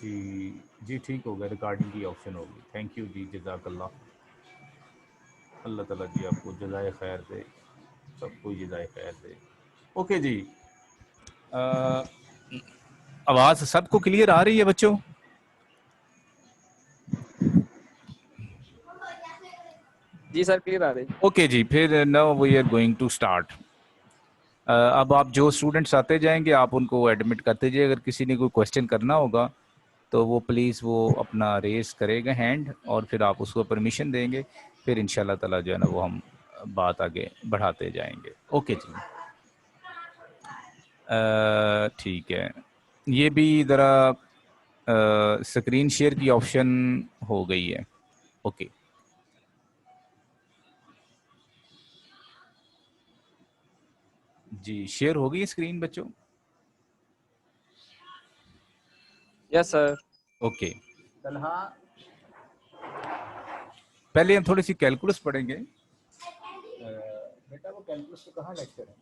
जी जी ठीक हो गया, रिकॉर्डिंग की ऑप्शन होगी। थैंक यू जी, जज़ाकल्लाह। अल्लाह ताला जी आपको जज़ाए खैर दे, सबको जज़ाए खैर दे। ओके जी, आवाज़ सबको क्लियर आ रही है बच्चों? जी सर, क्लियर आ रही। ओके जी, फिर now we are going to start. अब आप जो स्टूडेंट्स आते जाएंगे आप उनको एडमिट करते जाइए। अगर किसी ने कोई क्वेश्चन करना होगा तो वो प्लीज़ वो अपना रेस करेगा हैंड, और फिर आप उसको परमिशन देंगे। फिर इंशाल्लाह ताला जो है ना वो हम बात आगे बढ़ाते जाएंगे। ओके जी, ठीक है। ये भी ज़रा स्क्रीन शेयर की ऑप्शन हो गई है। ओके जी, शेयर हो गई स्क्रीन बच्चों? Yes sir. ओके, तलहा पहले हम थोड़ी सी कैलकुलस पढ़ेंगे। बेटा वो कैलकुलस तो कहाँ लेक्चर है?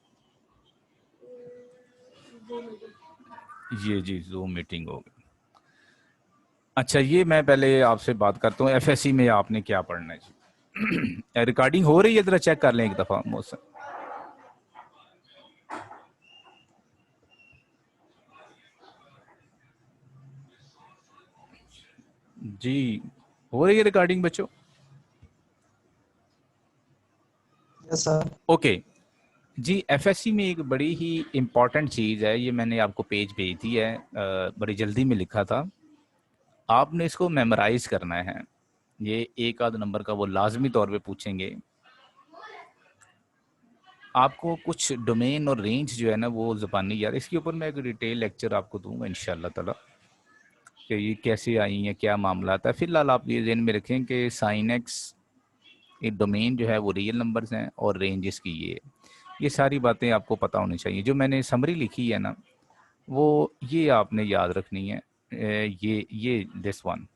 ये जी जूम मीटिंग हो गई। अच्छा, ये मैं पहले आपसे बात करता हूँ, एफएससी में आपने क्या पढ़ना है जी? रिकॉर्डिंग हो रही है, जरा चेक कर लें एक दफ़ा मौसम। जी हो रही है रिकॉर्डिंग बच्चों? Yes sir. ओके जी, एफएससी में एक बड़ी ही इम्पॉर्टेंट चीज़ है, ये मैंने आपको पेज भेज दी है, बड़ी जल्दी में लिखा था। आपने इसको मेमोराइज करना है। ये एक आध नंबर का वो लाजमी तौर पे पूछेंगे। आपको कुछ डोमेन और रेंज जो है ना वो ज़बानी याद, इसके ऊपर मैं एक डिटेल लेक्चर आपको दूंगा इंशाल्लाह ताला कि ये कैसे आई हैं, क्या मामला था। फिलहाल आप ये ज़हन में रखें कि साइन एक्स एक डोमेन जो है वो रियल नंबर्स हैं और रेंज इसकी ये सारी बातें आपको पता होनी चाहिए। जो मैंने समरी लिखी है ना वो ये आपने याद रखनी है। ये दिस वन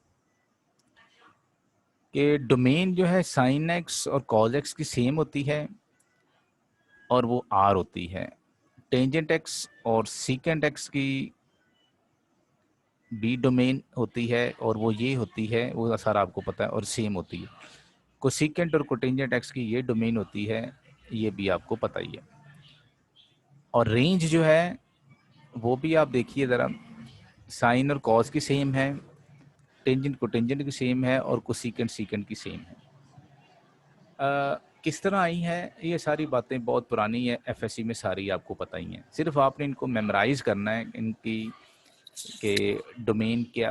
कि डोमेन जो है साइन एक्स और कॉज एक्स की सेम होती है और वो आर होती है। टेंजेंट एक्स और सीकेंट एक्स की बी डोमेन होती है और वो ये होती है, वो सारा आपको पता है, और सेम होती है। कोसेकेंट और कोटेंजेंट एक्स की ये डोमेन होती है, ये भी आपको पता ही है। और रेंज जो है वो भी आप देखिए ज़रा, साइन और कॉस की सेम है, टेंजेंट कोटेंजेंट की सेम है, और कोसेकेंट सीकेंट की सेम है। किस तरह आई है ये सारी बातें बहुत पुरानी है, एफएससी में सारी आपको पता ही हैं। सिर्फ आपने इनको मेमोराइज करना है, इनकी के डोमेन क्या,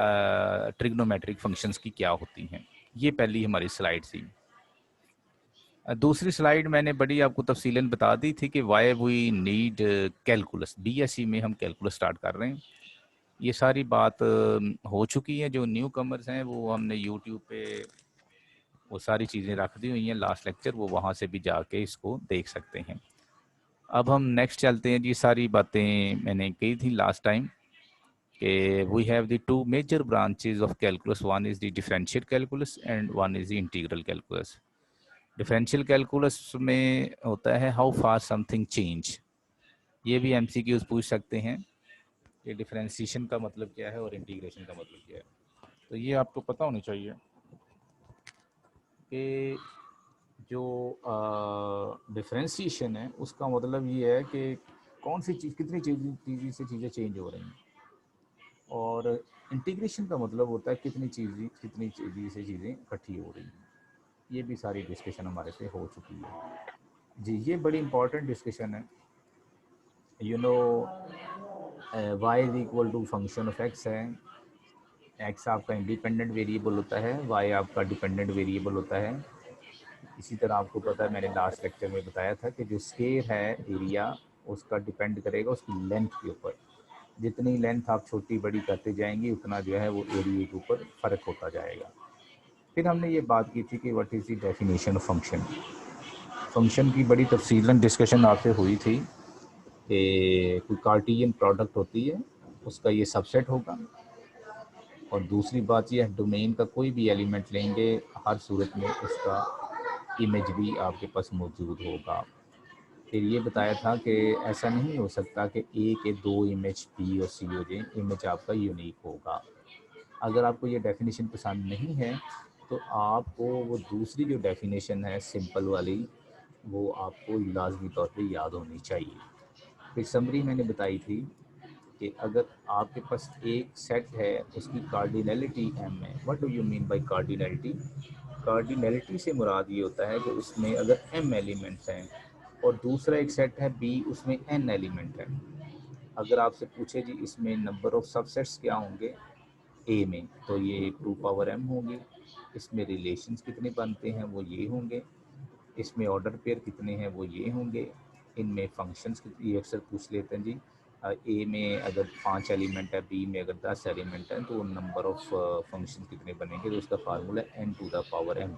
ट्रिग्नोमेट्रिक फंक्शंस की क्या होती हैं। ये पहली हमारी स्लाइड थी। दूसरी स्लाइड मैंने बड़ी आपको तफसीलन बता दी थी कि why we need calculus. BSc में हम कैलकुलस स्टार्ट कर रहे हैं। ये सारी बात हो चुकी है। जो न्यू कमर्स हैं वो हमने यूट्यूब पे वो सारी चीज़ें रख दी हुई हैं, लास्ट लेक्चर, वो वहाँ से भी जाके इसको देख सकते हैं। अब हम नेक्स्ट चलते हैं जी। सारी बातें मैंने कही थी लास्ट टाइम कि we have the two major branches of calculus, one is the differential calculus and one is the integral calculus. Differential calculus में होता है हाउ फार समथिंग चेंज। ये भी एमसीक्यूज पूछ सकते हैं कि डिफरेंशिएशन का मतलब क्या है और इंटीग्रेशन का मतलब क्या है। तो ये आपको पता होनी चाहिए कि जो डिफरेंशिएशन है उसका मतलब ये है कि कौन सी चीज़, कितनी चीज़ से चीज़ें चेंज हो रही हैं, और इंटीग्रेशन का मतलब होता है कितनी चीज़ से चीज़ें इकट्ठी हो रही हैं। ये भी सारी डिस्कशन हमारे से हो चुकी है जी। ये बड़ी इंपॉर्टेंट डिस्कशन है। You know y is equal to function of x है। एक्स आपका इंडिपेंडेंट वेरिएबल होता है, वाई आपका डिपेंडेंट वेरिएबल होता है। इसी तरह आपको पता है, मैंने लास्ट लेक्चर में बताया था कि जो स्केयर है एरिया, उसका डिपेंड करेगा उसकी लेंथ के ऊपर। जितनी लेंथ आप छोटी बड़ी करते जाएंगे उतना जो है वो एरिया के ऊपर फ़र्क होता जाएगा। फिर हमने ये बात की थी कि what is the definition of function. Function की बड़ी तफसीलन डिस्कशन आपसे हुई थी कि कोई कार्टियन प्रोडक्ट होती है, उसका ये सबसेट होगा। और दूसरी बात यह, डोमेन का कोई भी एलिमेंट लेंगे हर सूरत में उसका इमेज भी आपके पास मौजूद होगा। फिर ये बताया था कि ऐसा नहीं हो सकता कि ए के दो इमेज बी और सी हो जाए, इमेज आपका यूनिक होगा। अगर आपको ये डेफिनेशन पसंद नहीं है तो आपको वो दूसरी जो डेफिनेशन है सिंपल वाली, वो आपको लाजमी तौर पे याद होनी चाहिए। फिर समरी मैंने बताई थी कि अगर आपके पास एक सेट है, उसकी कार्डिनलिटी m है। What do you mean by cardinality? Cardinality से मुराद ये होता है कि उसमें अगर m एलिमेंट्स हैं और दूसरा एक सेट है b, उसमें n एलिमेंट है। अगर आपसे पूछे जी इसमें नंबर ऑफ सबसेट्स क्या होंगे ए में, तो ये 2 पावर m होगी। इसमें रिलेशंस कितने बनते हैं वो ये होंगे। इसमें ऑर्डर पेयर कितने हैं वो ये होंगे। इनमें फंक्शंस ये अक्सर पूछ लेते हैं जी, ए में अगर 5 एलिमेंट है, बी में अगर 10 एलिमेंट है, तो नंबर ऑफ फंक्शन कितने बनेंगे, तो उसका formula n to the power m।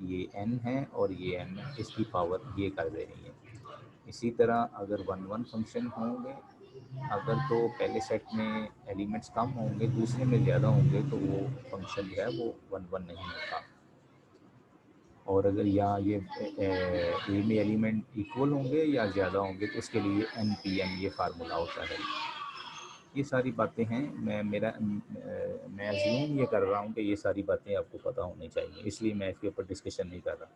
ये n है और ये m है, इसकी पावर ये कर दे रही है। इसी तरह अगर 1 फंक्शन होंगे, अगर तो पहले सेट में एलिमेंट्स कम होंगे, दूसरे में ज़्यादा होंगे, तो वो फंक्शन जो है वो 1 नहीं होता। और अगर यहाँ ये ए में एलिमेंट इक्वल होंगे या ज़्यादा होंगे, तो उसके लिए NPM ये फार्मूला होता है। ये सारी बातें हैं, मैं अज्यूम ये कर रहा हूँ कि ये सारी बातें आपको पता होनी चाहिए, इसलिए मैं इसके ऊपर डिस्कशन नहीं कर रहा।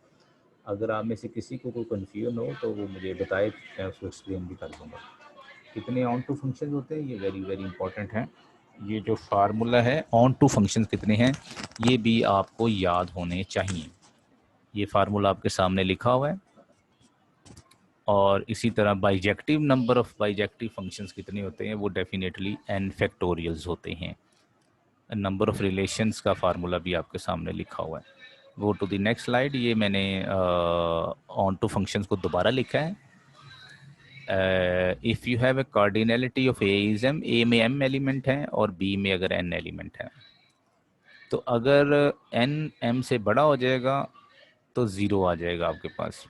अगर आप में से किसी को कोई कन्फ्यूजन हो तो वो मुझे बताए, मैं उसको एक्सप्लेन भी कर दूँगा। कितने ऑन टू फंक्शन होते हैं, ये वेरी वेरी इंपॉर्टेंट है। ये जो फार्मूला है ऑन टू फंक्शन कितने हैं, ये भी आपको याद होने चाहिए। ये फार्मूला आपके सामने लिखा हुआ है। और इसी तरह bijective number of bijective functions कितने होते हैं, वो डेफिनेटली n फैक्टोरियल्स होते हैं। नंबर ऑफ रिलेशंस का फार्मूला भी आपके सामने लिखा हुआ है। Go to the next slide. ये मैंने ऑन टू फंक्शंस को दोबारा लिखा है। If you have a cardinality of A is m, a में m एलिमेंट है और b में अगर n एलिमेंट है, तो अगर n m से बड़ा हो जाएगा तो 0 आ जाएगा आपके पास।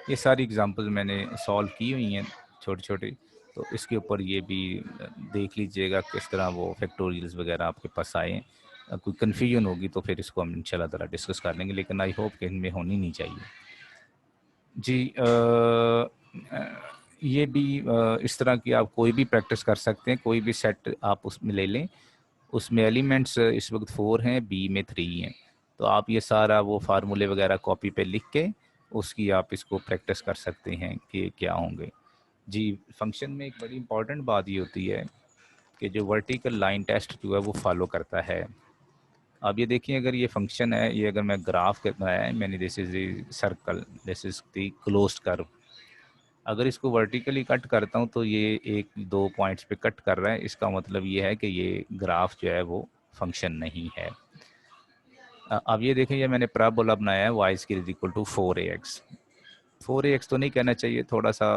ये सारी एग्जांपल्स मैंने सॉल्व की हुई हैं छोटी छोटी, तो इसके ऊपर ये भी देख लीजिएगा किस तरह वो फैक्टोरियल्स वगैरह आपके पास आए। कोई कन्फ्यूजन होगी तो फिर इसको हम इंशाल्लाह ताला डिस्कस कर लेंगे, लेकिन आई होप कि इनमें होनी नहीं चाहिए जी। ये भी इस तरह की आप कोई भी प्रैक्टिस कर सकते हैं। कोई भी सेट आप उसमें ले लें, उसमें एलिमेंट्स इस वक्त 4 हैं, बी में 3 हैं, तो आप ये सारा वो फार्मूले वगैरह कॉपी पे लिख के उसकी आप इसको प्रैक्टिस कर सकते हैं कि क्या होंगे जी। फंक्शन में एक बड़ी इंपॉर्टेंट बात ये होती है कि जो वर्टिकल लाइन टेस्ट जो है वो फॉलो करता है। अब ये देखिए, अगर ये फंक्शन है, ये अगर मैं ग्राफ के बनाया है मैंने, this is the circle, this is the closed curve. अगर इसको वर्टिकली कट करता हूँ तो ये 1-2 पॉइंट्स पे कट कर रहा है, इसका मतलब ये है कि ये ग्राफ जो है वो फंक्शन नहीं है। अब ये देखें, ये मैंने पैराबोला बनाया है y is equal to 4ax। 4ax तो नहीं कहना चाहिए, थोड़ा सा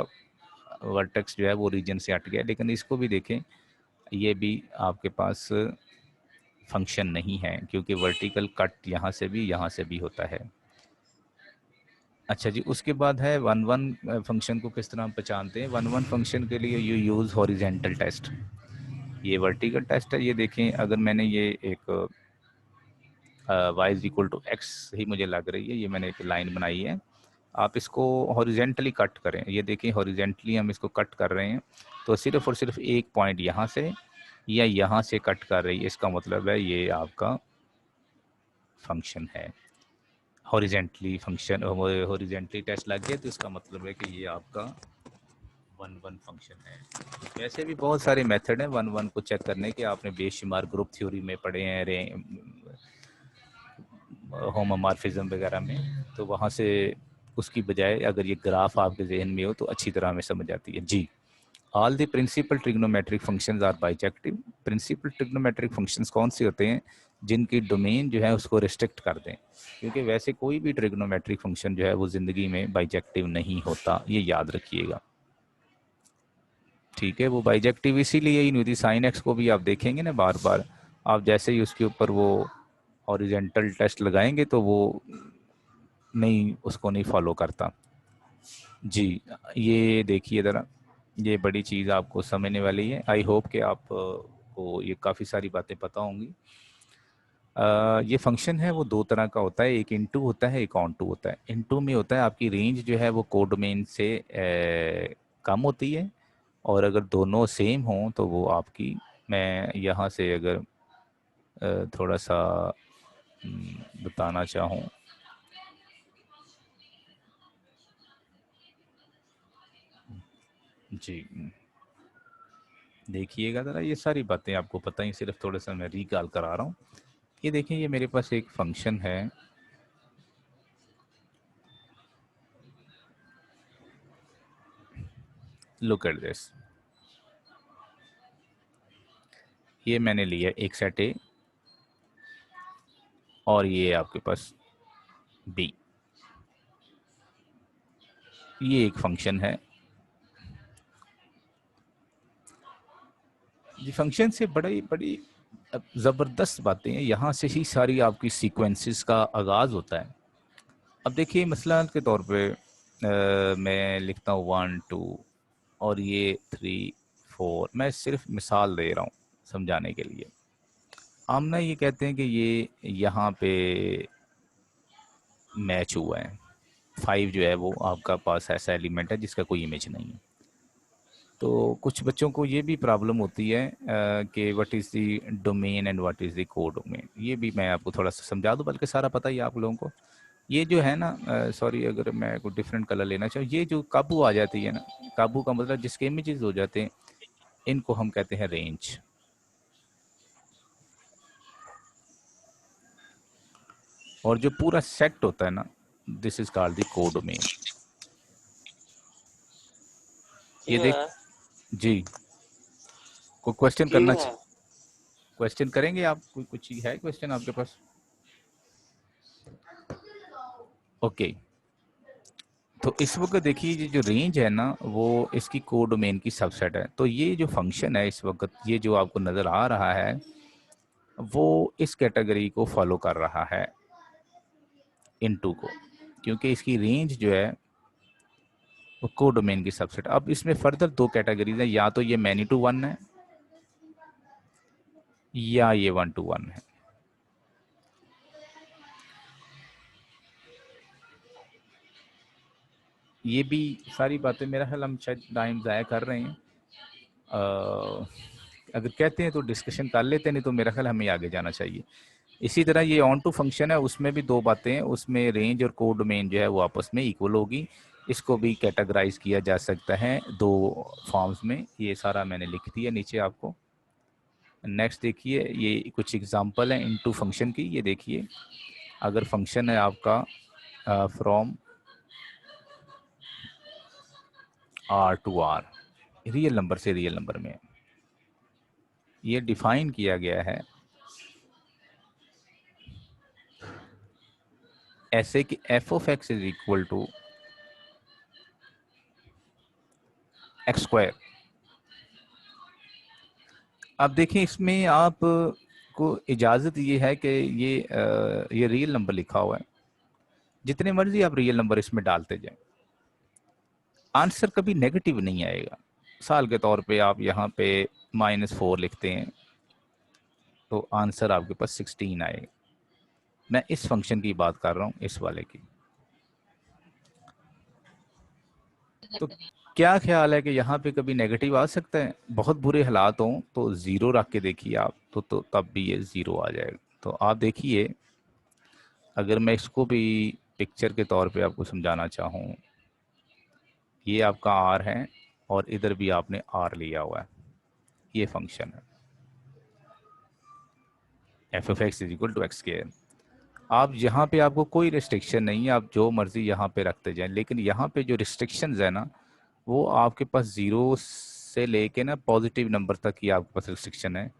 वर्टेक्स जो है वो रीजन से हट गया, लेकिन इसको भी देखें, ये भी आपके पास फंक्शन नहीं है क्योंकि वर्टिकल कट यहाँ से भी होता है। अच्छा जी, उसके बाद है 1 फंक्शन को किस तरह हम पहचानते हैं। 1 फंक्शन के लिए यू यूज़ हॉरिजेंटल टेस्ट। ये वर्टिकल टेस्ट है। ये देखें, अगर मैंने ये एक y is equal to x ही मुझे लग रही है, ये मैंने एक लाइन बनाई है, आप इसको हॉरिजेंटली कट करें। ये देखें, हॉरिजेंटली हम इसको कट कर रहे हैं, तो सिर्फ और सिर्फ एक पॉइंट यहाँ से या यहाँ से कट कर रही है, इसका मतलब है ये आपका फंक्शन है। हॉरिजेंटली फंक्शन, हॉरिजेंटली टेस्ट लग गया तो इसका मतलब है कि ये आपका 1 फंक्शन है। वैसे भी बहुत सारे मेथड हैं 1 को चेक करने के, आपने बेशुमार ग्रुप थ्योरी में पढ़े हैं, होमोमॉर्फिज्म वगैरह में, तो वहाँ से उसकी बजाय अगर ये ग्राफ आपके जहन में हो तो अच्छी तरह हमें समझ आती है जी। All the principal trigonometric functions are bijective. Principal trigonometric functions कौन से होते हैं, जिनकी डोमेन जो है उसको रिस्ट्रिक्ट कर दें, क्योंकि वैसे कोई भी ट्रिग्नोमेट्रिक फंक्शन जो है वो ज़िंदगी में बाइजेक्टिव नहीं होता, ये याद रखिएगा, ठीक है। वो बाइजेक्टिव इसीलिए ही नहीं होती। साइन एक्स को भी आप देखेंगे ना, बार बार आप जैसे ही उसके ऊपर वो हॉरिजेंटल टेस्ट लगाएंगे तो वो नहीं, उसको नहीं फॉलो करता जी। ये देखिए ज़रा, ये बड़ी चीज़ आपको समझने वाली है। आई होप कि आप को ये काफ़ी सारी बातें पता होंगी। ये फंक्शन है वो 2 तरह का होता है, एक इनटू होता है, एक ऑन टू होता है। इनटू में होता है आपकी रेंज जो है वो कोडोमेन से कम होती है, और अगर दोनों सेम हों तो वो आपकी, मैं यहाँ से अगर थोड़ा सा बताना चाहूँ। जी देखिएगा ज़रा, ये सारी बातें आपको पता ही, सिर्फ थोड़ा सा मैं रिकॉल करा रहा हूँ। ये देखिए, ये मेरे पास एक फंक्शन है, लुक एट दिस। ये मैंने लिया एक सेट ए और ये आपके पास बी, ये एक फंक्शन है। ये फंक्शन से बड़ी बड़ी ज़बरदस्त बातें हैं, यहाँ से ही सारी आपकी सीक्वेंसेस का आगाज़ होता है। अब देखिए मसलन के तौर पे मैं लिखता हूँ 1 2 और ये 3 4, मैं सिर्फ मिसाल दे रहा हूँ समझाने के लिए। हम ना ये कहते हैं कि ये यहाँ पे मैच हुआ है, 5 जो है वो आपका पास ऐसा एलिमेंट है जिसका कोई इमेज नहीं है। तो कुछ बच्चों को ये भी प्रॉब्लम होती है कि what is the domain and what is the codomain. ये भी मैं आपको थोड़ा सा समझा दूं, बल्कि सारा पता ही है आप लोगों को। ये जो है ना, सॉरी अगर मैं कोई डिफरेंट कलर लेना चाहूँ, ये जो काबू आ जाती है ना, काबू का मतलब जिसके इमेजेस हो जाते हैं, इनको हम कहते हैं रेंज। और जो पूरा सेट होता है ना, this is called the codomain. ये देख जी, कोई क्वेश्चन करना, क्वेश्चन करेंगे आप? कोई कुछ है क्वेश्चन आपके पास? ओके तो इस वक्त देखिए, ये जो रेंज है ना, वो इसकी कोडोमेन की सबसेट है। तो ये जो फंक्शन है इस वक्त, ये जो आपको नज़र आ रहा है, वो इस कैटेगरी को फॉलो कर रहा है, इनटू को, क्योंकि इसकी रेंज जो है वो कोडोमेन की सबसेट। अब इसमें फर्दर दो कैटेगरीज है, या तो ये मैनी टू वन है या ये 1 to 1 है। ये भी सारी बातें मेरा ख्याल हम शायद टाइम ज़ाया कर रहे हैं। अगर कहते हैं तो डिस्कशन कर लेते हैं, नहीं तो मेरा ख्याल हमें आगे जाना चाहिए। इसी तरह ये ऑन टू फंक्शन है, उसमें भी दो बातें हैं, उसमें रेंज और कोडोमेन जो है वो आपस में इक्वल होगी। इसको भी कैटेगराइज किया जा सकता है दो फॉर्म्स में। ये सारा मैंने लिख दिया नीचे आपको। नेक्स्ट देखिए, ये कुछ एग्जांपल है इनटू फंक्शन की। ये देखिए, अगर फंक्शन है आपका from R to R, real number से रियल नंबर में, ये डिफाइन किया गया है ऐसे कि f of x is equal to x square. अब देखिए, इसमें आप को इजाज़त ये है कि ये रियल नंबर लिखा हुआ है, जितने मर्जी आप रियल नंबर इसमें डालते जाएं, आंसर कभी नेगेटिव नहीं आएगा। साल के तौर पे आप यहाँ पे -4 लिखते हैं तो आंसर आपके पास 16 आएगा। मैं इस फंक्शन की बात कर रहा हूँ, इस वाले की। तो क्या ख्याल है कि यहाँ पे कभी नेगेटिव आ सकता है? बहुत बुरे हालात हों तो ज़ीरो रख के देखिए आप, तो तब भी ये ज़ीरो आ जाएगा। तो आप देखिए, अगर मैं इसको भी पिक्चर के तौर पे आपको समझाना चाहूँ, ये आपका आर है और इधर भी आपने आर लिया हुआ है, ये फंक्शन है f of x is equal to x square. आप यहाँ पे आपको कोई रिस्ट्रिक्शन नहीं है, आप जो मर्जी यहाँ पे रखते जाएं, लेकिन यहाँ पे जो रिस्ट्रिक्शंस है ना, वो आपके पास ज़ीरो से लेके ना पॉजिटिव नंबर तक की आपके पास रिस्ट्रिक्शन है।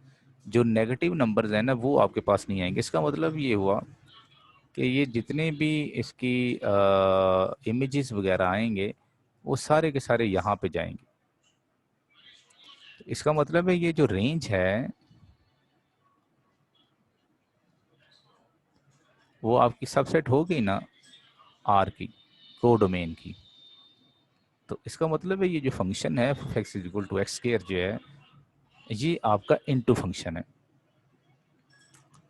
जो नेगेटिव नंबर्स हैं ना, वो आपके पास नहीं आएंगे। इसका मतलब ये हुआ कि ये जितने भी इसकी इमेजेस वगैरह आएंगे, वो सारे के सारे यहाँ पे जाएंगे। तो इसका मतलब है ये जो रेंज है वो आपकी सबसेट हो गई ना आर की, कोडोमेन की। तो इसका मतलब है ये जो फंक्शन है x is equal to x square जो है, ये आपका इनटू फंक्शन है।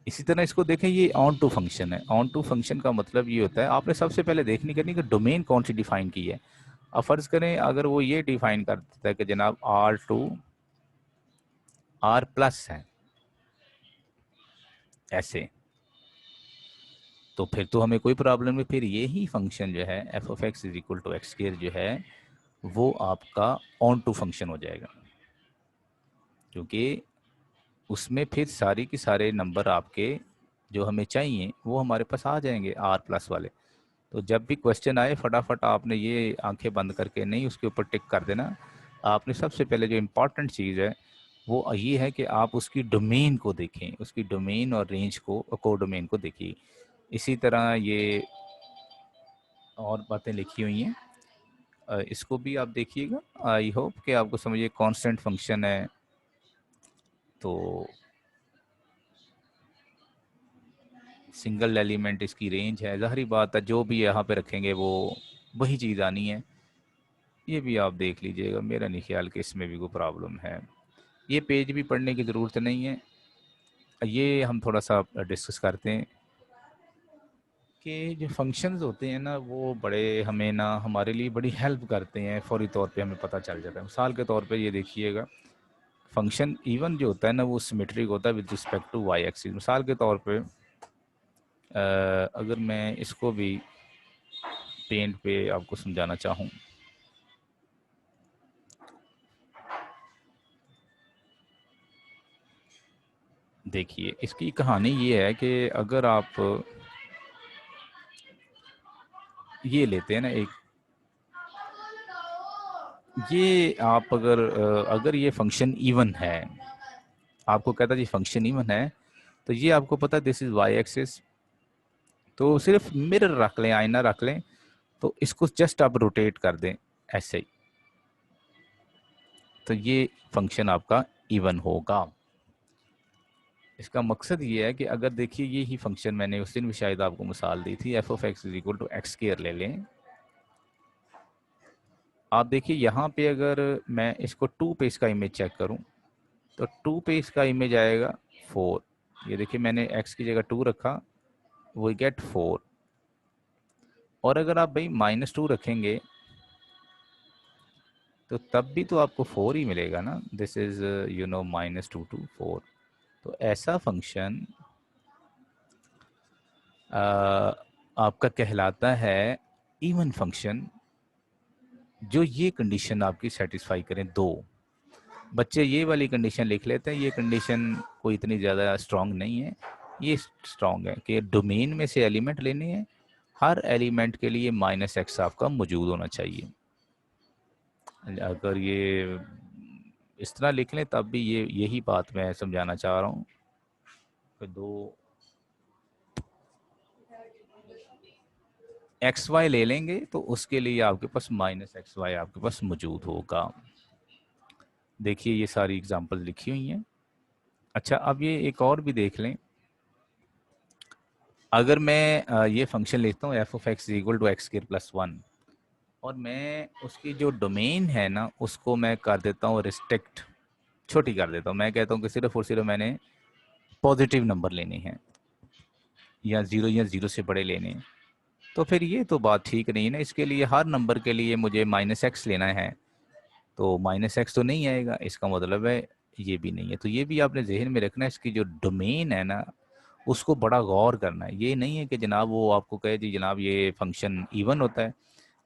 इसी तरह इसको देखें, ये ऑन टू फंक्शन है। ऑन टू फंक्शन का मतलब ये होता है, आपने सबसे पहले देखनी करनी कि डोमेन कौन सी डिफाइन की है। अब फर्ज करें अगर वो ये डिफाइन कर देता है कि जनाब आर टू आर प्लस है, ऐसे, तो फिर तो हमें कोई प्रॉब्लम नहीं। फिर यही फंक्शन जो है f of x is equal to x square जो है वो आपका ऑन टू फंक्शन हो जाएगा, क्योंकि उसमें फिर सारी की सारे नंबर आपके जो हमें चाहिए वो हमारे पास आ जाएंगे आर प्लस वाले। तो जब भी क्वेश्चन आए फटाफट आपने ये आंखें बंद करके नहीं उसके ऊपर टिक कर देना। आपने सबसे पहले जो इम्पॉर्टेंट चीज़ है वो ये है कि आप उसकी डोमेन को देखें, उसकी डोमेन और रेंज को, कोडोमेन को देखिए। इसी तरह ये और बातें लिखी हुई हैं, इसको भी आप देखिएगा। आई होप कि आपको समझिए कांस्टेंट फंक्शन है तो सिंगल एलिमेंट इसकी रेंज है, ज़ाहिरी बात है जो भी यहाँ पे रखेंगे वो वही चीज़ आनी है। ये भी आप देख लीजिएगा, मेरा नहीं ख्याल कि इसमें भी कोई प्रॉब्लम है। ये पेज भी पढ़ने की ज़रूरत नहीं है। ये हम थोड़ा सा डिस्कस करते हैं कि जो फंक्शंस होते हैं ना वो बड़े हमें ना हमारे लिए बड़ी हेल्प करते हैं, फौरी तौर पे हमें पता चल जाता है। मिसाल के तौर पे ये देखिएगा, फंक्शन इवन जो होता है ना वो सिमेट्रिक होता है with respect to y axis. मिसाल के तौर पे अगर मैं इसको भी पेंट पे आपको समझाना चाहूँ, देखिए इसकी कहानी ये है कि अगर आप ये लेते हैं ना एक, ये आप अगर ये फंक्शन इवन है, आपको कहता है जी फंक्शन इवन है, तो ये आपको पता है दिस इज वाई एक्सिस, तो सिर्फ मिरर रख लें, आईना रख लें, तो इसको जस्ट आप रोटेट कर दें ऐसे ही, तो ये फंक्शन आपका इवन होगा। इसका मकसद ये है कि अगर देखिए ये ही फंक्शन मैंने उस दिन भी शायद आपको मिसाल दी थी, f of x is equal to x square ले लें। आप देखिए यहाँ पे अगर मैं इसको 2 पे इसका इमेज चेक करूँ तो 2 पे इसका इमेज आएगा 4। ये देखिए मैंने x की जगह 2 रखा, वो गेट 4। और अगर आप भाई -2 रखेंगे तो तब भी तो आपको 4 ही मिलेगा ना। This is -2 to 4। तो ऐसा फंक्शन आपका कहलाता है इवन फंक्शन, जो ये कंडीशन आपकी सेटिस्फाई करें। दो बच्चे ये वाली कंडीशन लिख लेते हैं, ये कंडीशन कोई इतनी ज़्यादा स्ट्रांग नहीं है। ये स्ट्रांग है कि डोमेन में से एलिमेंट लेने हैं, हर एलिमेंट के लिए -x आपका मौजूद होना चाहिए। अगर ये इस तरह लिख लें तब भी ये यही बात मैं समझाना चाह रहा हूँ कि दो XY ले लेंगे तो उसके लिए आपके पास -XY आपके पास मौजूद होगा। देखिए ये सारी एग्जांपल लिखी हुई हैं। अच्छा अब ये एक और भी देख लें, अगर मैं ये फंक्शन लेता हूँ f of x equal to x square plus 1, और मैं उसकी जो डोमेन है ना उसको मैं कर देता हूँ रिस्ट्रिक्ट, छोटी कर देता हूँ। मैं कहता हूँ कि सिर्फ और सिर्फ मैंने पॉजिटिव नंबर लेने हैं या ज़ीरो से बड़े लेने हैं, तो फिर ये तो बात ठीक नहीं है ना। इसके लिए हर नंबर के लिए मुझे -x लेना है, तो -x तो नहीं आएगा, इसका मतलब है ये भी नहीं है। तो ये भी आपने जहन में रखना है, इसकी जो डोमेन है ना उसको बड़ा गौर करना है। ये नहीं है कि जनाब वो आपको कहे जी जनाब ये फंक्शन इवन होता है,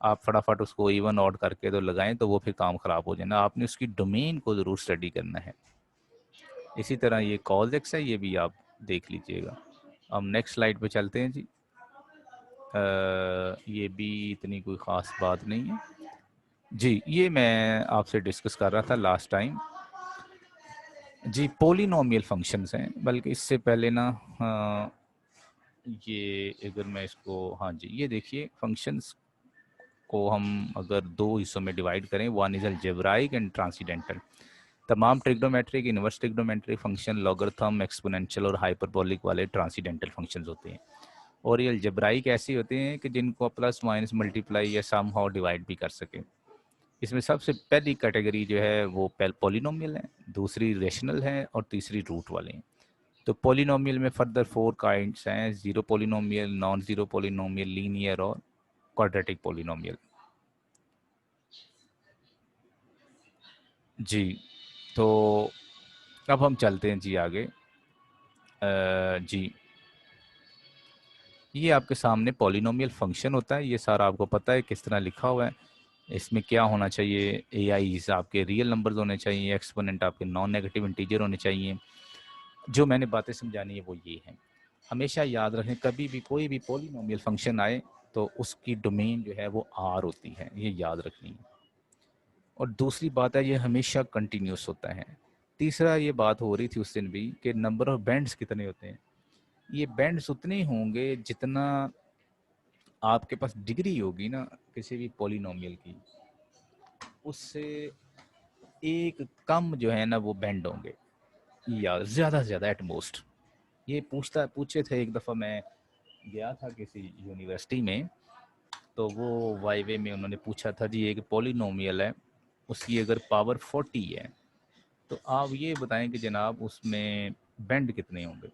आप फटाफट उसको इवन ऑड करके तो लगाएं तो वो फिर काम ख़राब हो जाना। आपने उसकी डोमेन को ज़रूर स्टडी करना है। इसी तरह ये कॉज एक्स है, ये भी आप देख लीजिएगा। हम नेक्स्ट स्लाइड पे चलते हैं जी। ये भी इतनी कोई ख़ास बात नहीं है जी। ये मैं आपसे डिस्कस कर रहा था लास्ट टाइम जी, पोलिनोमियल फंक्शंस हैं। बल्कि इससे पहले ना ये अगर मैं इसको, हाँ जी, ये देखिए फंक्शंस को हम अगर दो हिस्सों में डिवाइड करें, one is algebraic and transcendental. तमाम trigonometric, inverse trigonometric function logarithm, exponential और हाइपरबोलिक वाले ट्रांसीडेंटल फंक्शंस होते हैं। और ये अलजेब्राइक ऐसे होते हैं कि जिनको प्लस माइनस मल्टीप्लाई या सम हाउ डिवाइड भी कर सके। इसमें सबसे पहली कैटेगरी जो है वो पॉलिनोमियल है, दूसरी रेशनल है और तीसरी रूट वाले हैं। तो पॉलिनोमियल में फर्दर 4 काइंड्स हैं: zero polynomial, non zero polynomial, linear और क्वाड्रेटिक पॉलिनोमियल। जी, तो अब हम चलते हैं जी आगे। जी, ये आपके सामने पॉलिनोमियल फंक्शन होता है, ये सारा आपको पता है किस तरह लिखा हुआ है। इसमें क्या होना चाहिए, AIs आपके रियल नंबर्स होने चाहिए, एक्सपोनेंट आपके नॉन नेगेटिव इंटीजर होने चाहिए। जो मैंने बातें समझानी है वो ये हैं। हमेशा याद रखें, कभी भी कोई भी पॉलिनोमियल फंक्शन आए तो उसकी डोमेन जो है वो R होती है, ये याद रखनी है। और दूसरी बात है, ये हमेशा कंटिन्यूस होता है। तीसरा, ये बात हो रही थी उस दिन भी कि नंबर ऑफ बैंड्स कितने होते हैं। ये बैंड्स उतने ही होंगे जितना आपके पास डिग्री होगी ना किसी भी पॉलिनोमियल की, उससे एक कम जो है ना वो बैंड होंगे, या ज़्यादा से ज़्यादा एट मोस्ट। ये पूछे थे एक दफ़ा, मैं गया था किसी यूनिवर्सिटी में, तो वो वाइवे में उन्होंने पूछा था जी, एक पॉलिनोमियल है, उसकी अगर पावर 40 है तो आप ये बताएं कि जनाब उसमें बैंड कितने होंगे।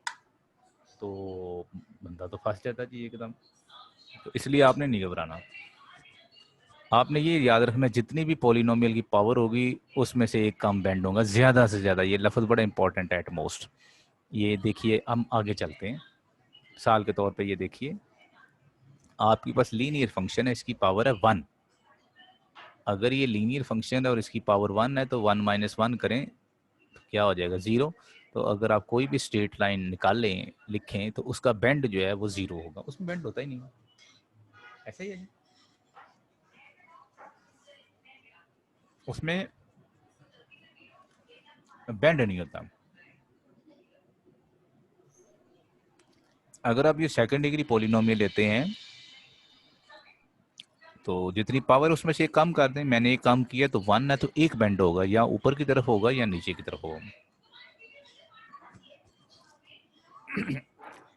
तो बंदा तो फंस जाता जी एकदम। तो इसलिए आपने नहीं घबराना, आपने ये याद रखना, जितनी भी पॉलिनोमियल की पावर होगी उसमें से एक कम बैंड होगा, ज़्यादा से ज़्यादा। ये लफ्ज़ बड़ा इंपॉर्टेंट है, एट मोस्ट। ये देखिए, हम आगे चलते हैं। साल के तौर पे ये देखिए, आपके पास लीनियर फंक्शन है, इसकी पावर है 1। अगर ये लीनियर फंक्शन है और इसकी पावर 1 है तो 1 - 1 करें तो क्या हो जाएगा, 0। तो अगर आप कोई भी स्ट्रेट लाइन निकालें, लिखें, तो उसका बैंड जो है वो 0 होगा, उसमें बैंड होता ही नहीं। ऐसा ही है जी, उसमें बैंड नहीं होता। अगर आप ये सेकंड डिग्री पॉलिनोमियल लेते हैं तो जितनी पावर उसमें से कम कर दें, मैंने एक कम किया तो 1 है तो एक बैंड होगा, या ऊपर की तरफ होगा या नीचे की तरफ होगा।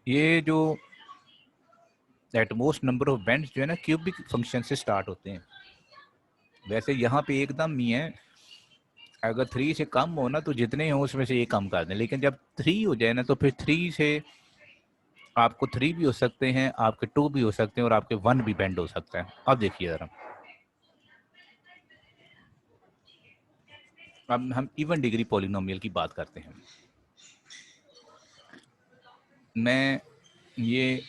ये जो एटमोस्ट नंबर ऑफ बैंड्स जो है ना, क्यूबिक फंक्शन से स्टार्ट होते हैं। वैसे यहाँ पे एकदम ही है, अगर 3 से कम हो ना तो जितने हो उसमें से एक कम कर दें, लेकिन जब 3 हो जाए ना तो फिर 3 से आपको 3 भी हो सकते हैं, आपके 2 भी हो सकते हैं, और आपके 1 भी बैंड हो सकता है। अब देखिए ज़रा, अब हम इवन डिग्री पॉलिनोमियल की बात करते हैं। मैं ये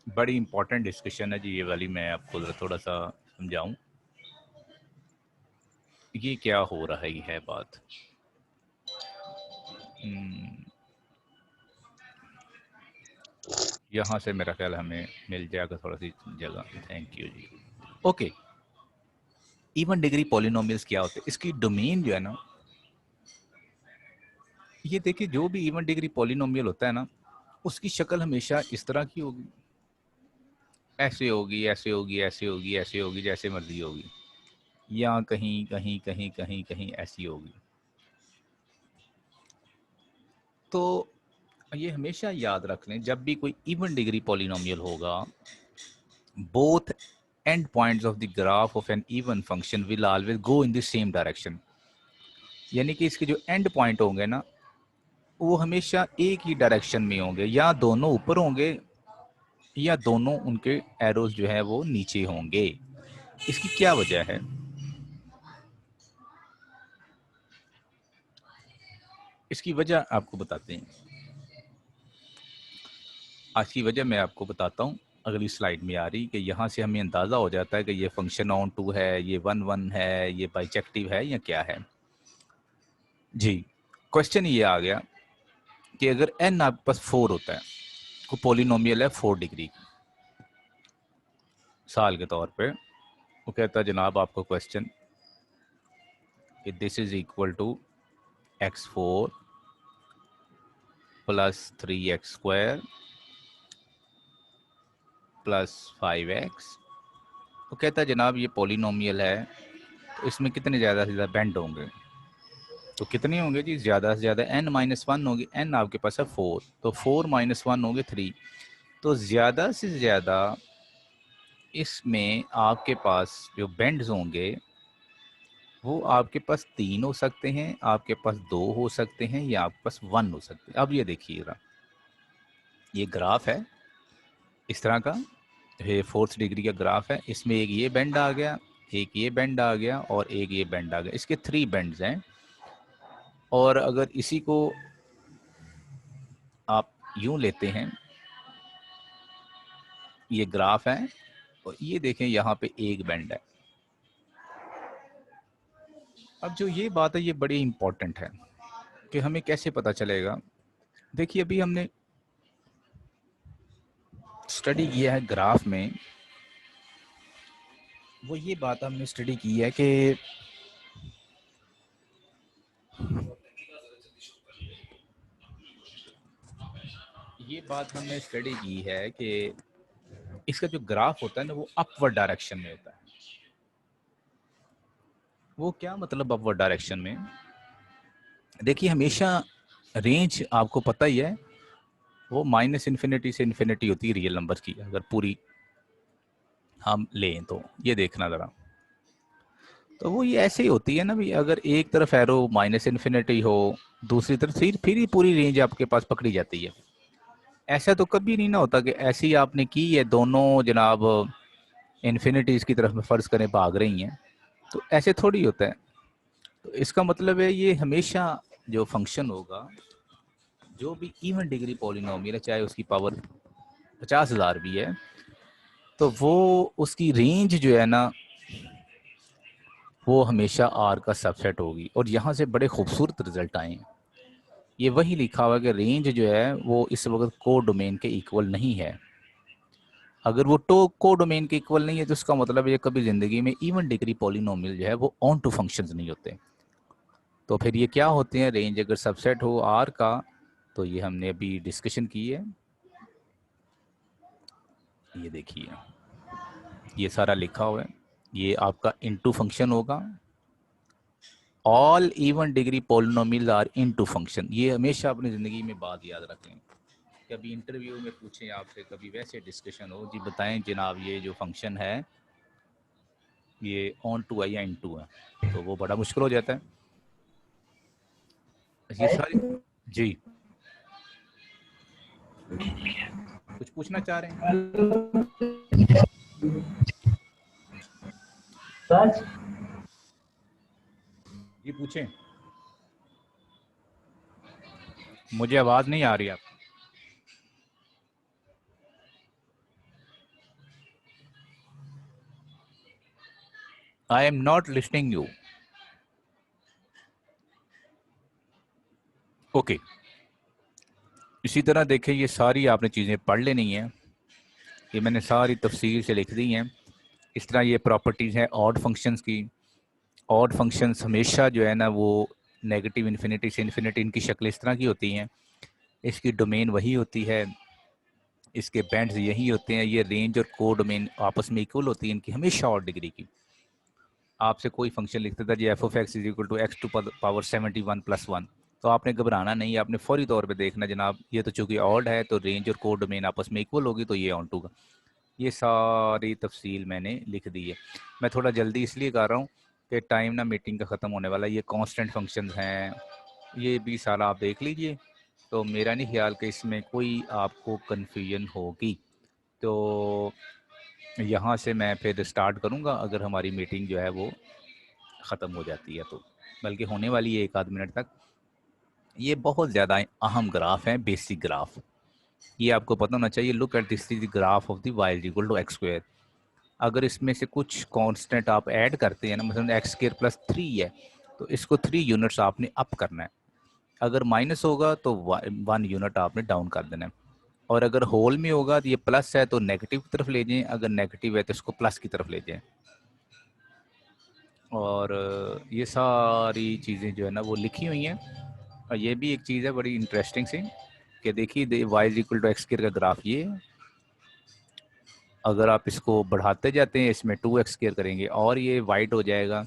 बड़ी इंपॉर्टेंट डिस्कशन है जी, ये वाली मैं आपको थोड़ा सा समझाऊं ये क्या हो रही है बात। यहाँ से मेरा ख्याल हमें मिल जाएगा थोड़ा सी जगह। थैंक यू जी। ओके, इवन डिग्री पॉलिनोमियल्स क्या होते हैं, इसकी डोमेन जो है ना, ये देखिए, जो भी इवन डिग्री पॉलिनोमियल होता है ना, उसकी शक्ल हमेशा इस तरह की होगी, ऐसे होगी, ऐसे होगी, ऐसे होगी, ऐसे होगी, जैसे मर्जी होगी, या कहीं कहीं कहीं कहीं कहीं ऐसी होगी। तो ये हमेशा याद रख लें, जब भी कोई इवन डिग्री पॉलिनोमियल होगा, both end points of the graph of an even function will always go in the same direction। यानी कि इसके जो एंड पॉइंट होंगे ना, वो हमेशा एक ही डायरेक्शन में होंगे, या दोनों ऊपर होंगे या दोनों उनके एरोज जो है वो नीचे होंगे। इसकी क्या वजह है, इसकी वजह आपको बताते हैं। आज की वजह मैं आपको बताता हूँ, अगली स्लाइड में आ रही, कि यहाँ से हमें अंदाज़ा हो जाता है कि ये फंक्शन ऑन टू है, ये 1 1 है, ये बाइजेक्टिव है या क्या है जी। क्वेश्चन ये आ गया कि अगर n आपके पास 4 होता है, को पॉलिनोमियल है 4 डिग्री की, साल के तौर पे, वो कहता है जनाब आपको क्वेश्चन कि this is equal to x4 plus 3x² plus 5x। वो कहता है जनाब ये पॉलिनोमियल है, तो इसमें कितने ज़्यादा से ज़्यादा बैंड होंगे। तो कितने होंगे जी, ज़्यादा से ज़्यादा n-1 होगी। n आपके पास है 4, तो 4 - 1 होंगे 3। तो ज़्यादा से ज़्यादा इसमें आपके पास जो बैंड्स होंगे वो आपके पास 3 हो सकते हैं, आपके पास 2 हो सकते हैं, या आपके पास 1 हो सकते हैं। अब ये देखिएगा, ये ग्राफ है इस तरह का, ये 4th डिग्री का ग्राफ है। इसमें एक ये बैंड आ गया, एक ये बैंड आ गया, और एक ये बैंड आ गया। इसके 3 बैंड्स हैं। और अगर इसी को यूं लेते हैं, ये ग्राफ है और ये देखें यहाँ पे एक बैंड है। अब जो ये बात है ये बड़ी इंपॉर्टेंट है कि हमें कैसे पता चलेगा। देखिए अभी हमने स्टडी किया है ग्राफ में, वो ये बात हमने स्टडी की है कि ये बात हमने स्टडी की है कि इसका जो ग्राफ होता है ना वो अपवर्ड डायरेक्शन में होता है। वो क्या मतलब अपवर्ड डायरेक्शन में? देखिए हमेशा रेंज आपको पता ही है वो माइनस इन्फिनिटी से इन्फिनिटी होती है रियल नंबर की, अगर पूरी हम लें तो ये देखना ज़रा। तो वो ये ऐसे ही होती है ना भी, अगर एक तरफ एरो माइनस इन्फिनिटी हो दूसरी तरफ फिर ही पूरी रेंज आपके पास पकड़ी जाती है। ऐसा तो कभी नहीं ना होता कि ऐसी ही आपने की है दोनों जनाब इन्फिनिटीज़ की तरफ में फ़र्ज़ करें भाग रही हैं, तो ऐसे थोड़ी होता है। तो इसका मतलब है ये हमेशा जो फंक्शन होगा, जो भी इवन डिग्री पॉलिनोमियल है, चाहे उसकी पावर 50,000 भी है, तो वो उसकी रेंज जो है ना वो हमेशा आर का सबसेट होगी। और यहाँ से बड़े खूबसूरत रिजल्ट आए हैं। ये वही लिखा हुआ है कि रेंज जो है वो इस वक्त को डोमेन के इक्वल नहीं है। अगर वो को डोमेन के इक्वल नहीं है तो इसका मतलब ये कभी ज़िंदगी में इवन डिग्री पॉलिनोमियल जो है वो ऑन टू फंक्शंस नहीं होते। तो फिर ये क्या होते हैं? रेंज अगर सबसेट हो आर का, तो ये हमने अभी डिस्कशन की है। ये देखिए ये सारा लिखा हुआ है, ये आपका इनटू फंक्शन होगा। All even degree polynomial are into function. ये हमेशा अपनी ज़िंदगी में बात याद रखें। कभी इंटरव्यू में पूछें आपसे, कभी वैसे डिस्कशन हो, जी बताएं जनाब ये जो फंक्शन है ये ऑन टू है या इन टू है, तो वो बड़ा मुश्किल हो जाता है। ये सारी जी कुछ पूछना चाह रहे हैं? जी पूछें, मुझे आवाज़ नहीं आ रही आप। I am not listening you. Okay, इसी तरह देखें ये सारी आपने चीज़ें पढ़ लेनी है, ये मैंने सारी तफसील से लिख दी हैं। इस तरह ये प्रॉपर्टीज़ हैं ऑड फंक्शंस की। ऑड फंक्शंस हमेशा जो है ना वो नेगेटिव इन्फिनिटी से इन्फिनिटी, इनकी शक्ल इस तरह की होती हैं, इसकी डोमेन वही होती है, इसके बैंड्स यही होते हैं, ये रेंज और को डोमेन आपस में इक्वल होती है इनकी हमेशा ऑड डिग्री की। आपसे कोई फंक्शन लिखता था जी F of x is equal to X to power 71 + 1, तो आपने घबराना नहीं, आपने फौरी तौर पे देखना जनाब ये तो चूंकि ऑड है तो रेंज और को डोमेन आपस में इक्वल होगी, तो ये ऑन टू का। ये सारी तफसील मैंने लिख दी है। मैं थोड़ा जल्दी इसलिए कर रहा हूँ कि टाइम ना मीटिंग का ख़त्म होने वाला है। ये कांस्टेंट फंक्शंस हैं, ये भी सारा आप देख लीजिए, तो मेरा नहीं ख्याल कि इसमें कोई आपको कन्फ्यूजन होगी। तो यहाँ से मैं फिर स्टार्ट करूँगा अगर हमारी मीटिंग जो है वो ख़त्म हो जाती है, तो बल्कि होने वाली है 1 आध मिनट तक। ये बहुत ज़्यादा अहम ग्राफ हैं, बेसिक ग्राफ, ये आपको पता होना चाहिए। Look at this is graph of the y is equal to x square. अगर इसमें से कुछ कांस्टेंट आप ऐड करते हैं ना, मतलब एक्स स्क्वायर प्लस 3 है, तो इसको 3 यूनिट्स आपने अप करना है। अगर माइनस होगा तो 1 यूनिट आपने डाउन कर देना है। और अगर होल में होगा तो ये प्लस है तो नेगेटिव की तरफ ले जाएं, अगर नेगेटिव है तो इसको प्लस की तरफ ले जाएं। और ये सारी चीज़ें जो है ना वो लिखी हुई हैं। और ये भी एक चीज़ है बड़ी इंटरेस्टिंग सी कि देखिए y is equal to x square का ग्राफ ये, अगर आप इसको बढ़ाते जाते हैं इसमें 2x स्क्वायर करेंगे और ये वाइड हो जाएगा,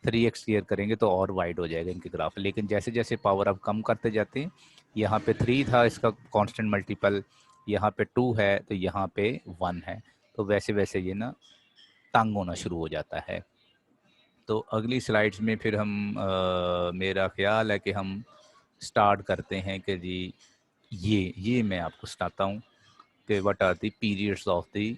3x स्क्वायर करेंगे तो और वाइड हो जाएगा इनके ग्राफ। लेकिन जैसे जैसे पावर आप कम करते जाते हैं, यहाँ पे 3 था इसका कांस्टेंट मल्टीपल, यहाँ पे 2 है तो यहाँ पे 1 है, तो वैसे वैसे ये ना तंग होना शुरू हो जाता है। तो अगली स्लाइड्स में फिर हम मेरा ख्याल है कि हम स्टार्ट करते हैं कि जी ये मैं आपको सुनाता हूँ कि what are the periods of the